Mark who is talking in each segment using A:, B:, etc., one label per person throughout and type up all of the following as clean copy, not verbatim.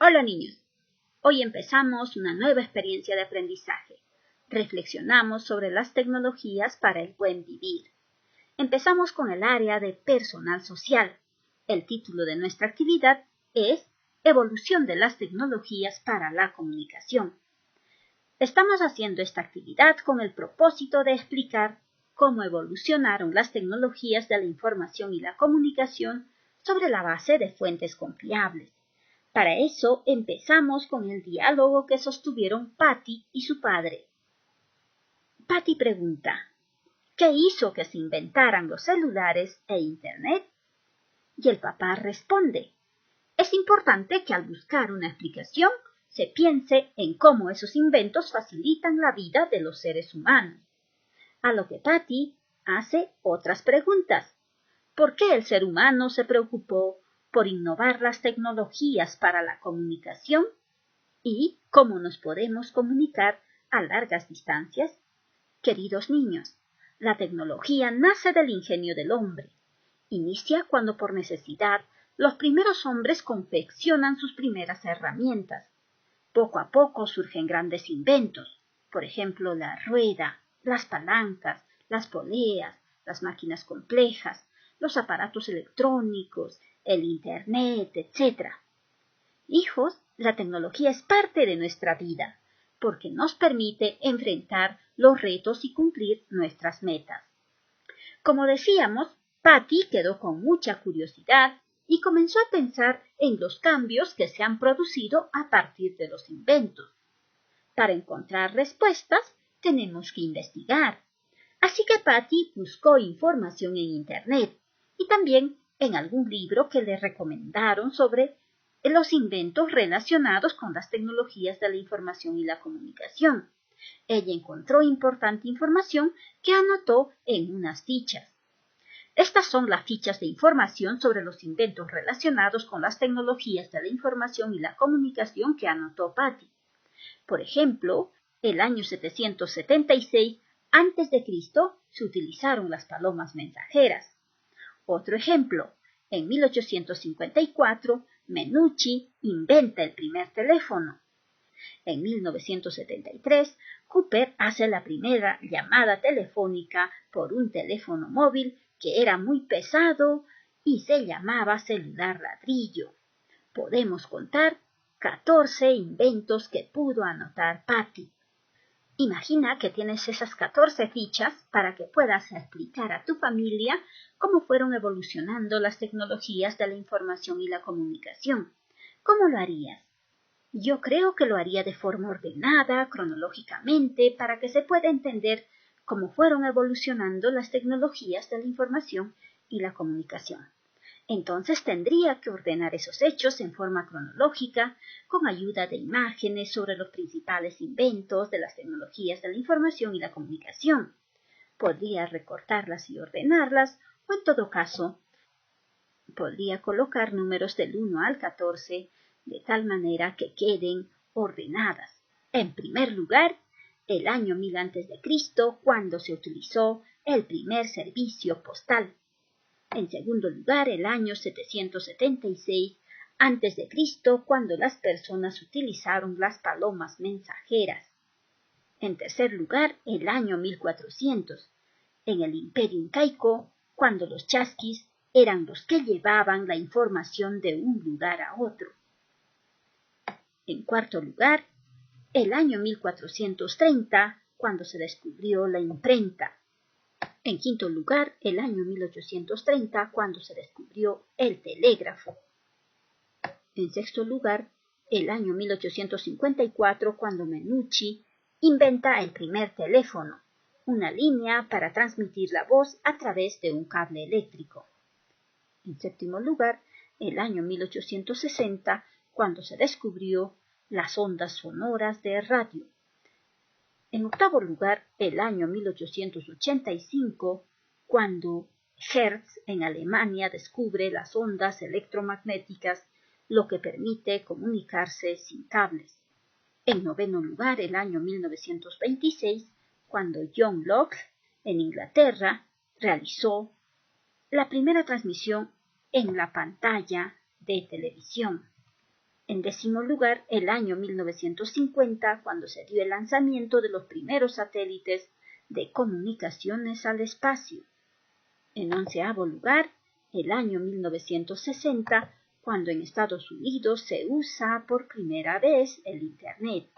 A: Hola niños, hoy empezamos una nueva experiencia de aprendizaje. Reflexionamos sobre las tecnologías para el buen vivir. Empezamos con el área de personal social. El título de nuestra actividad es Evolución de las tecnologías para la comunicación. Estamos haciendo esta actividad con el propósito de explicar cómo evolucionaron las tecnologías de la información y la comunicación sobre la base de fuentes confiables. Para eso empezamos con el diálogo que sostuvieron Patty y su padre. Patty pregunta, ¿qué hizo que se inventaran los celulares e Internet? Y el papá responde, es importante que al buscar una explicación se piense en cómo esos inventos facilitan la vida de los seres humanos. A lo que Patty hace otras preguntas. ¿Por qué el ser humano se preocupó por innovar las tecnologías para la comunicación? ¿Y cómo nos podemos comunicar a largas distancias? Queridos niños, la tecnología nace del ingenio del hombre. Inicia cuando por necesidad los primeros hombres confeccionan sus primeras herramientas. Poco a poco surgen grandes inventos, por ejemplo la rueda, las palancas, las poleas, las máquinas complejas, los aparatos electrónicos, el Internet, etc. Hijos, la tecnología es parte de nuestra vida, porque nos permite enfrentar los retos y cumplir nuestras metas. Como decíamos, Patty quedó con mucha curiosidad y comenzó a pensar en los cambios que se han producido a partir de los inventos. Para encontrar respuestas, tenemos que investigar. Así que Patty buscó información en Internet y también en algún libro que le recomendaron sobre los inventos relacionados con las tecnologías de la información y la comunicación. Ella encontró importante información que anotó en unas fichas. Estas son las fichas de información sobre los inventos relacionados con las tecnologías de la información y la comunicación que anotó Patty. Por ejemplo, el año 776 a.C. se utilizaron las palomas mensajeras. Otro ejemplo, en 1854, Menucci inventa el primer teléfono. En 1973, Cooper hace la primera llamada telefónica por un teléfono móvil que era muy pesado y se llamaba celular ladrillo. Podemos contar 14 inventos que pudo anotar Patty. Imagina que tienes esas 14 fichas para que puedas explicar a tu familia cómo fueron evolucionando las tecnologías de la información y la comunicación. ¿Cómo lo harías? Yo creo que lo haría de forma ordenada, cronológicamente, para que se pueda entender cómo fueron evolucionando las tecnologías de la información y la comunicación. Entonces tendría que ordenar esos hechos en forma cronológica, con ayuda de imágenes sobre los principales inventos de las tecnologías de la información y la comunicación. Podría recortarlas y ordenarlas, o en todo caso, podría colocar números del 1 al 14 de tal manera que queden ordenadas. En primer lugar, el año 1000 a.C., cuando se utilizó el primer servicio postal. En segundo lugar, el año 776 a.C., cuando las personas utilizaron las palomas mensajeras. En tercer lugar, el año 1400, en el Imperio Incaico, cuando los chasquis eran los que llevaban la información de un lugar a otro. En cuarto lugar, el año 1430, cuando se descubrió la imprenta. En quinto lugar, el año 1830, cuando se descubrió el telégrafo. En sexto lugar, el año 1854, cuando Menucci inventa el primer teléfono, una línea para transmitir la voz a través de un cable eléctrico. En séptimo lugar, el año 1860, cuando se descubrió las ondas sonoras de radio. En octavo lugar, el año 1885, cuando Hertz en Alemania descubre las ondas electromagnéticas, lo que permite comunicarse sin cables. En noveno lugar, el año 1926, cuando John Locke en Inglaterra realizó la primera transmisión en la pantalla de televisión. En 10º lugar, el año 1950, cuando se dio el lanzamiento de los primeros satélites de comunicaciones al espacio. En 11º lugar, el año 1960, cuando en Estados Unidos se usa por primera vez el Internet.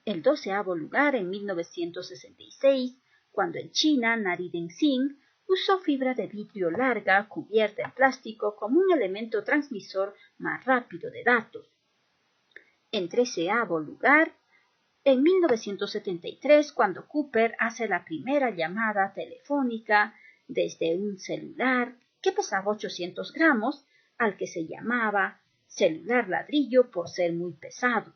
A: El 12º lugar, en 1966, cuando en China Narendra Singh usó fibra de vidrio larga cubierta en plástico como un elemento transmisor más rápido de datos. En 13º lugar, en 1973, cuando Cooper hace la primera llamada telefónica desde un celular que pesaba 800 gramos, al que se llamaba celular ladrillo por ser muy pesado.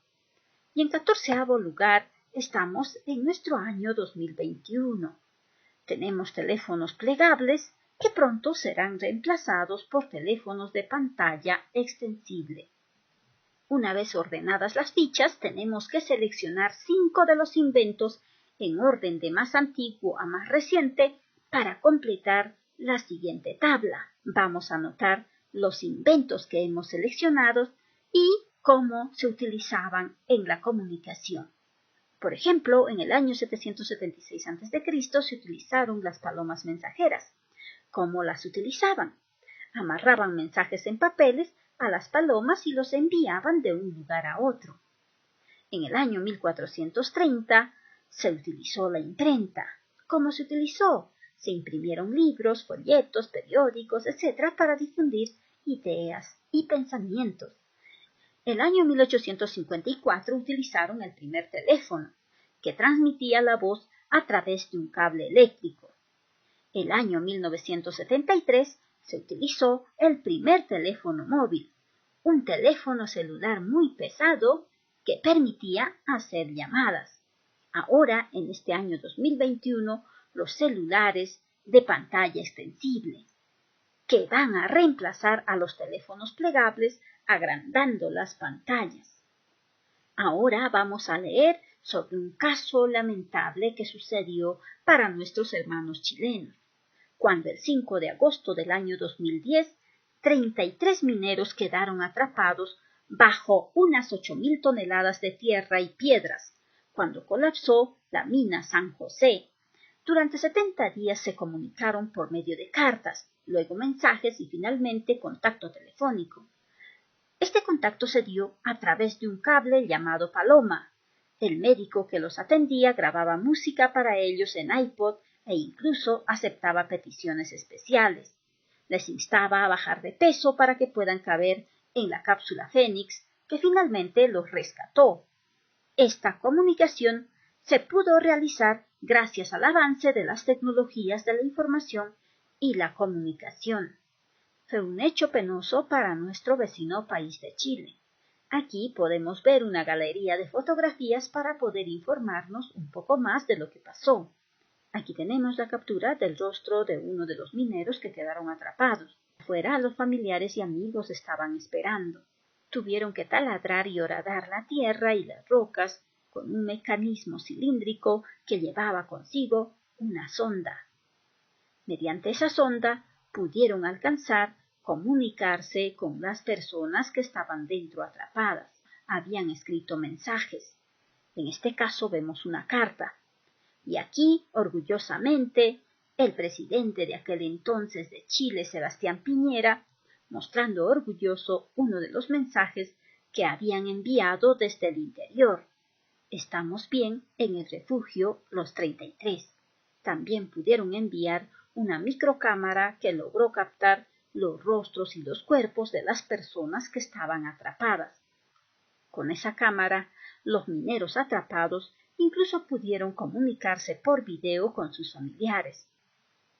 A: Y en 14º lugar, estamos en nuestro año 2021. Tenemos teléfonos plegables que pronto serán reemplazados por teléfonos de pantalla extensible. Una vez ordenadas las fichas, tenemos que seleccionar 5 de los inventos en orden de más antiguo a más reciente para completar la siguiente tabla. Vamos a anotar los inventos que hemos seleccionado y cómo se utilizaban en la comunicación. Por ejemplo, en el año 776 a.C. se utilizaron las palomas mensajeras. ¿Cómo las utilizaban? Amarraban mensajes en papeles a las palomas y los enviaban de un lugar a otro. En el año 1430 se utilizó la imprenta. ¿Cómo se utilizó? Se imprimieron libros, folletos, periódicos, etc. para difundir ideas y pensamientos. El año 1854 utilizaron el primer teléfono, que transmitía la voz a través de un cable eléctrico. El año 1973 se utilizó el primer teléfono móvil, un teléfono celular muy pesado que permitía hacer llamadas. Ahora, en este año 2021, los celulares de pantalla extensible, que van a reemplazar a los teléfonos plegables agrandando las pantallas. Ahora vamos a leer sobre un caso lamentable que sucedió para nuestros hermanos chilenos, cuando el 5 de agosto del año 2010, 33 mineros quedaron atrapados bajo unas 8.000 toneladas de tierra y piedras, cuando colapsó la mina San José. Durante 70 días se comunicaron por medio de cartas, luego mensajes y finalmente contacto telefónico. Este contacto se dio a través de un cable llamado Paloma. El médico que los atendía grababa música para ellos en iPod e incluso aceptaba peticiones especiales. Les instaba a bajar de peso para que puedan caber en la cápsula Fénix, que finalmente los rescató. Esta comunicación se pudo realizar gracias al avance de las tecnologías de la información y la comunicación. Fue un hecho penoso para nuestro vecino país de Chile. Aquí podemos ver una galería de fotografías para poder informarnos un poco más de lo que pasó. Aquí tenemos la captura del rostro de uno de los mineros que quedaron atrapados. Afuera los familiares y amigos estaban esperando. Tuvieron que taladrar y horadar la tierra y las rocas con un mecanismo cilíndrico que llevaba consigo una sonda. Mediante esa sonda pudieron comunicarse con las personas que estaban dentro atrapadas. Habían escrito mensajes. En este caso vemos una carta. Y aquí, orgullosamente, el presidente de aquel entonces de Chile, Sebastián Piñera, mostrando orgulloso uno de los mensajes que habían enviado desde el interior. Estamos bien en el refugio Los 33. También pudieron enviar una microcámara que logró captar los rostros y los cuerpos de las personas que estaban atrapadas. Con esa cámara, los mineros atrapados incluso pudieron comunicarse por video con sus familiares.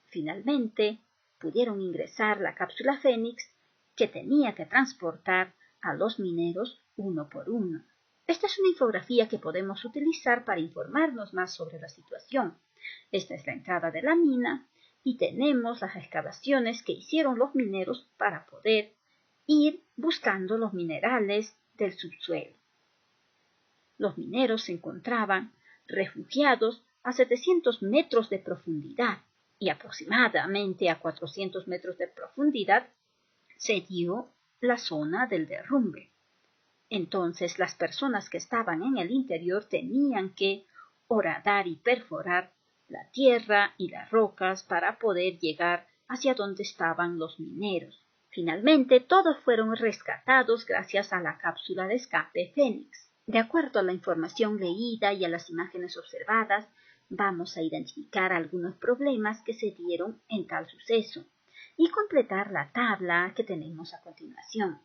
A: Finalmente, pudieron ingresar la cápsula Fénix que tenía que transportar a los mineros uno por uno. Esta es una infografía que podemos utilizar para informarnos más sobre la situación. Esta es la entrada de la mina y tenemos las excavaciones que hicieron los mineros para poder ir buscando los minerales del subsuelo. Los mineros se encontraban refugiados a 700 metros de profundidad y aproximadamente a 400 metros de profundidad se dio la zona del derrumbe. Entonces las personas que estaban en el interior tenían que horadar y perforar la tierra y las rocas para poder llegar hacia donde estaban los mineros. Finalmente, todos fueron rescatados gracias a la cápsula de escape Fénix. De acuerdo a la información leída y a las imágenes observadas, vamos a identificar algunos problemas que se dieron en tal suceso y completar la tabla que tenemos a continuación.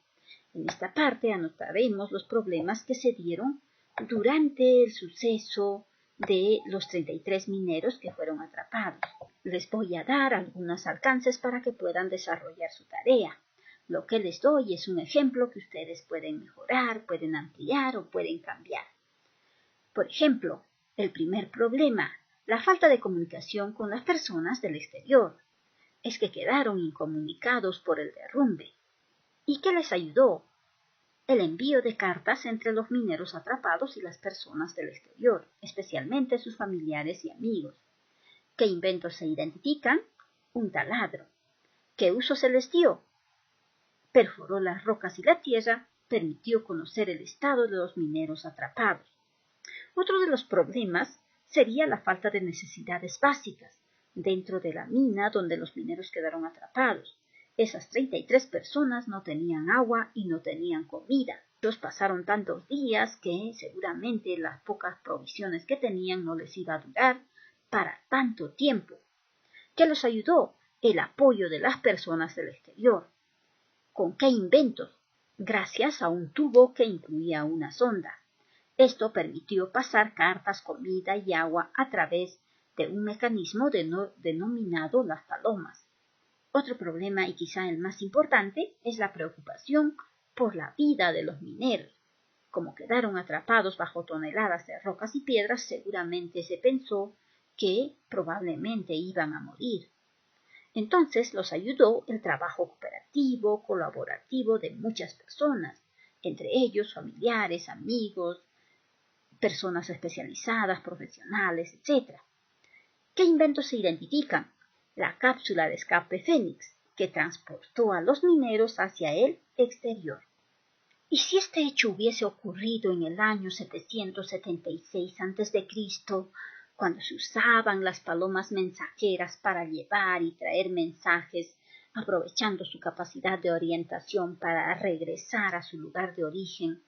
A: En esta parte anotaremos los problemas que se dieron durante el suceso de los 33 mineros que fueron atrapados. Les voy a dar algunos alcances para que puedan desarrollar su tarea. Lo que les doy es un ejemplo que ustedes pueden mejorar, pueden ampliar o pueden cambiar. Por ejemplo, el primer problema, la falta de comunicación con las personas del exterior. Es que quedaron incomunicados por el derrumbe. ¿Y qué les ayudó? El envío de cartas entre los mineros atrapados y las personas del exterior, especialmente sus familiares y amigos. ¿Qué inventos se identifican? Un taladro. ¿Qué uso se les dio? Perforó las rocas y la tierra, permitió conocer el estado de los mineros atrapados. Otro de los problemas sería la falta de necesidades básicas dentro de la mina donde los mineros quedaron atrapados. Esas 33 personas no tenían agua y no tenían comida. Ellos pasaron tantos días que seguramente las pocas provisiones que tenían no les iba a durar para tanto tiempo. ¿Qué los ayudó? El apoyo de las personas del exterior. ¿Con qué inventos? Gracias a un tubo que incluía una sonda. Esto permitió pasar cartas, comida y agua a través de un mecanismo denominado las palomas. Otro problema, y quizá el más importante, es la preocupación por la vida de los mineros. Como quedaron atrapados bajo toneladas de rocas y piedras, seguramente se pensó que probablemente iban a morir. Entonces los ayudó el trabajo cooperativo, colaborativo de muchas personas, entre ellos familiares, amigos, personas especializadas, profesionales, etc. ¿Qué inventos se identifican? La cápsula de escape Fénix, que transportó a los mineros hacia el exterior. ¿Y si este hecho hubiese ocurrido en el año 776 a.C., cuando se usaban las palomas mensajeras para llevar y traer mensajes, aprovechando su capacidad de orientación para regresar a su lugar de origen?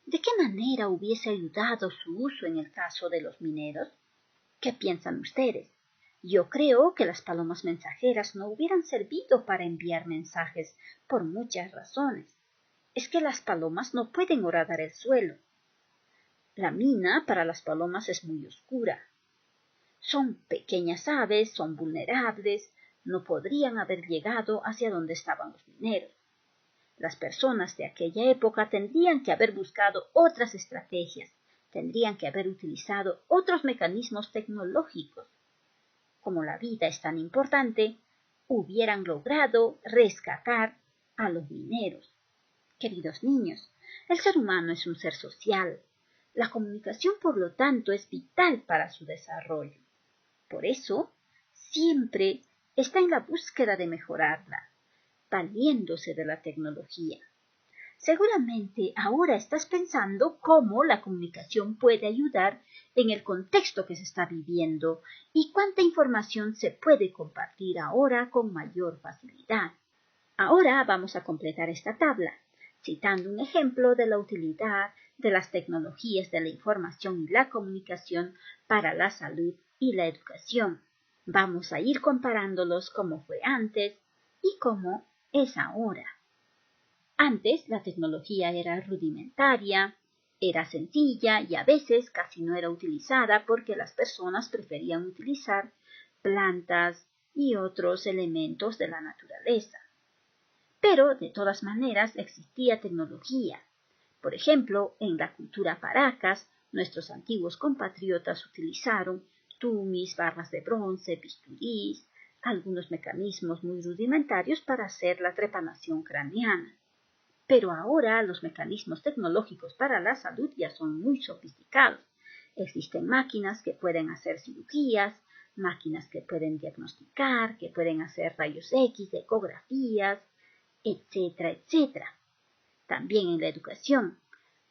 A: ¿De qué manera hubiese ayudado su uso en el caso de los mineros? ¿Qué piensan ustedes? Yo creo que las palomas mensajeras no hubieran servido para enviar mensajes por muchas razones. Es que las palomas no pueden horadar el suelo. La mina para las palomas es muy oscura. Son pequeñas aves, son vulnerables, no podrían haber llegado hacia donde estaban los mineros. Las personas de aquella época tendrían que haber buscado otras estrategias, tendrían que haber utilizado otros mecanismos tecnológicos. Como la vida es tan importante, hubieran logrado rescatar a los mineros. Queridos niños, el ser humano es un ser social. La comunicación, por lo tanto, es vital para su desarrollo. Por eso, siempre está en la búsqueda de mejorarla, valiéndose de la tecnología. Seguramente ahora estás pensando cómo la comunicación puede ayudar en el contexto que se está viviendo y cuánta información se puede compartir ahora con mayor facilidad. Ahora vamos a completar esta tabla, citando un ejemplo de la utilidad de las tecnologías de la información y la comunicación para la salud y la educación. Vamos a ir comparándolos cómo fue antes y cómo es ahora. Antes la tecnología era rudimentaria, era sencilla y a veces casi no era utilizada porque las personas preferían utilizar plantas y otros elementos de la naturaleza. Pero de todas maneras existía tecnología. Por ejemplo, en la cultura paracas, nuestros antiguos compatriotas utilizaron tumis, barras de bronce, bisturís, algunos mecanismos muy rudimentarios para hacer la trepanación craneana. Pero ahora los mecanismos tecnológicos para la salud ya son muy sofisticados. Existen máquinas que pueden hacer cirugías, máquinas que pueden diagnosticar, que pueden hacer rayos X, ecografías, etcétera, etcétera. También en la educación,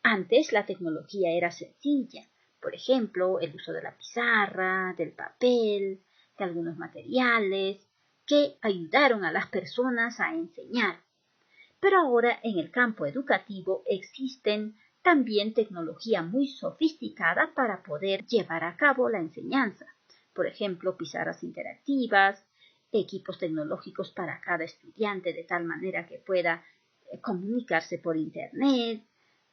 A: Antes la tecnología era sencilla, por ejemplo, el uso de la pizarra, del papel, de algunos materiales que ayudaron a las personas a enseñar. Pero ahora en el campo educativo existen también tecnología muy sofisticada para poder llevar a cabo la enseñanza. Por ejemplo, pizarras interactivas, equipos tecnológicos para cada estudiante de tal manera que pueda comunicarse por Internet,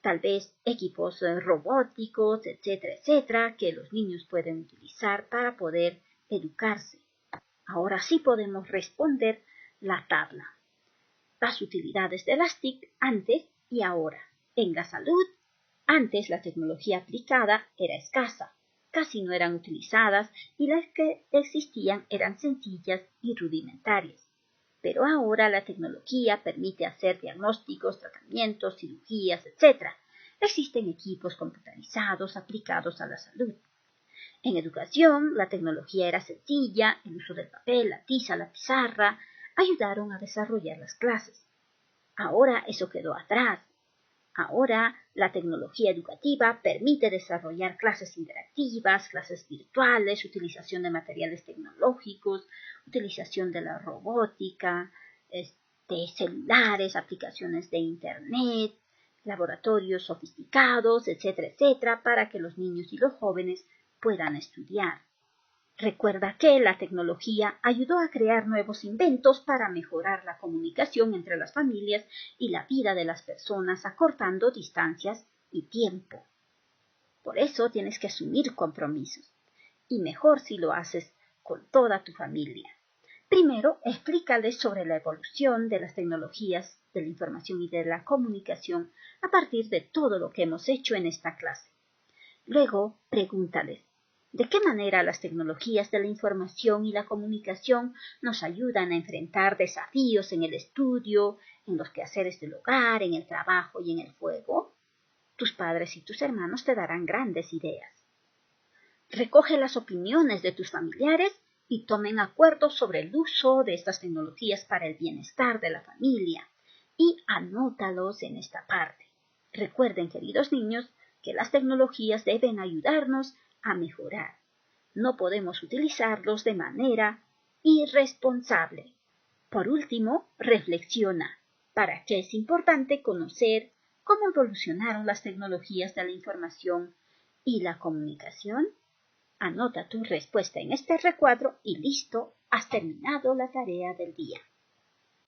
A: tal vez equipos robóticos, etcétera, etcétera, que los niños pueden utilizar para poder educarse. Ahora sí podemos responder la tabla. Las utilidades de las TIC antes y ahora. En la salud, antes la tecnología aplicada era escasa, casi no eran utilizadas y las que existían eran sencillas y rudimentarias. Pero ahora la tecnología permite hacer diagnósticos, tratamientos, cirugías, etc. Existen equipos computarizados aplicados a la salud. En educación, la tecnología era sencilla, el uso del papel, la tiza, la pizarra, ayudaron a desarrollar las clases. Ahora eso quedó atrás. Ahora la tecnología educativa permite desarrollar clases interactivas, clases virtuales, utilización de materiales tecnológicos, utilización de la robótica, de celulares, aplicaciones de Internet, laboratorios sofisticados, etcétera, etcétera, para que los niños y los jóvenes puedan estudiar. Recuerda que la tecnología ayudó a crear nuevos inventos para mejorar la comunicación entre las familias y la vida de las personas, acortando distancias y tiempo. Por eso tienes que asumir compromisos, y mejor si lo haces con toda tu familia. Primero, explícales sobre la evolución de las tecnologías de la información y de la comunicación a partir de todo lo que hemos hecho en esta clase. Luego, pregúntales, ¿de qué manera las tecnologías de la información y la comunicación nos ayudan a enfrentar desafíos en el estudio, en los quehaceres del hogar, en el trabajo y en el juego? Tus padres y tus hermanos te darán grandes ideas. Recoge las opiniones de tus familiares y tomen acuerdos sobre el uso de estas tecnologías para el bienestar de la familia y anótalos en esta parte. Recuerden, queridos niños, que las tecnologías deben ayudarnos a mejorar. No podemos utilizarlos de manera irresponsable. Por último, reflexiona. ¿Para qué es importante conocer cómo evolucionaron las tecnologías de la información y la comunicación? Anota tu respuesta en este recuadro y listo, has terminado la tarea del día.